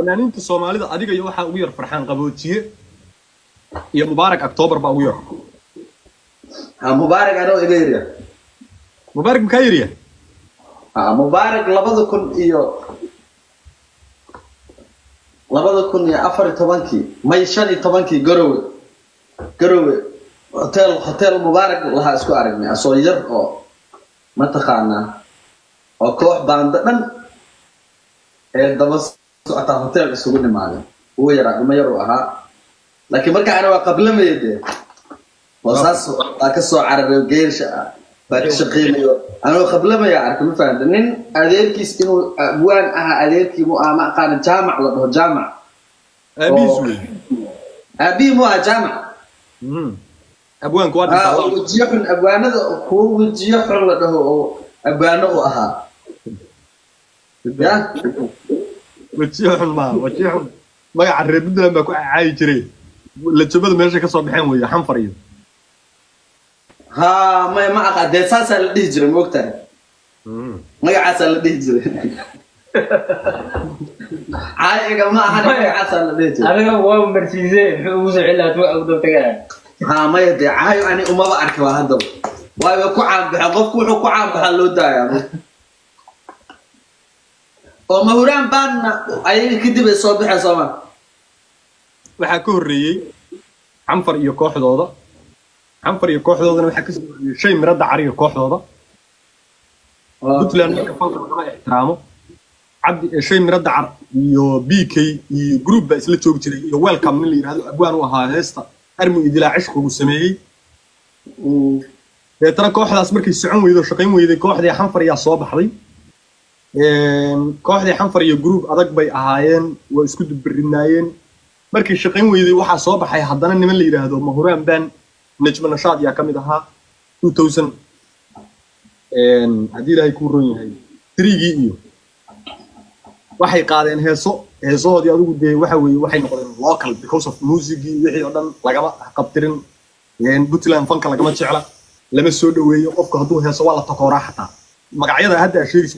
fanaaniinta Soomaalida adiga iyo waxa ugu yar farxaan qaboojiye iyo Mubaarak October ba ugu yar Mubaarak anoo iga yar Mubaarak ma ka yar Mubaarak 2014 may 15 garowe hotel Mubaarak laha isku aragnay asoo yar oo ma taqaana oo koox baanda dhan ee daba socota hotel isugu nimaaday uu yaraa uma yar ahaa laakiin marka ana waa qablameeyay wasaas ka soo cararay geersha baa shaqeeyo ana qablameeya arkay ma fahantin nin adeerkiis inuu abwaan aha adeerkii mu ama qaan jaamac la dhaho jaamac abi mu jaamac abwaan ku wadaa wajiyxun abwaanada ku wajiyxun la dhaho abwaano u ahaa ya wajiyxun magaca reebidlan baa ku caay jiray la jabada meesha ka soo baxeen way xanfar iyo ha ma aqaade saasa la dhihi jiray moogtaa magacaasa la dhihi jiray caayiga ma aha magacaasa la dhihi jiray adiga waa marsiisay wuxuu soo cilaad waa u dootagaa ha ma yadii caayo ani uma ba arki waa hadda way ku caanbaxa qofku wuxuu ku caanbaxa loo daayaa oo mahuraan baadna ayaga kadib ay soo baxeen Soomaal waxa ka horeeyay xanfar iyo kooxdoodana waxa ka soo horeeyay shay mirada cariga kooxdooda Puntland ka fanka laga ixtiraamo cabdi shay mirada car iyo BK iyo group ba isla joog jiray iyo welcome nin la yiraahdo abwaan u ahaa heesta armu idilaa cishku uu sameeyay tara kooxdaas markay socon weydo shaqeyn weyday kooxdii xanfar ayaa soo baxday kooxdii xanfar iyo group adag bay ahaayeen way isku dubrinaayeen markii shaqeyn weyday waxa soo baxay haddana niman la yiraahdo mahuraan baan najma nashaad yaa kamid ahaa 2000 hadii ilaahay ku roon yahay 3gii iyo waxay qaadeen heesoodii adigu de waxa weeye waxay noqdeen local because of music wixii oo dhan lagama qabtirin Puntland fanka lagama jecla lama soo dhaweeyo qofka hadduu heeso waa la takooraa xataa magacyada hadda sheegis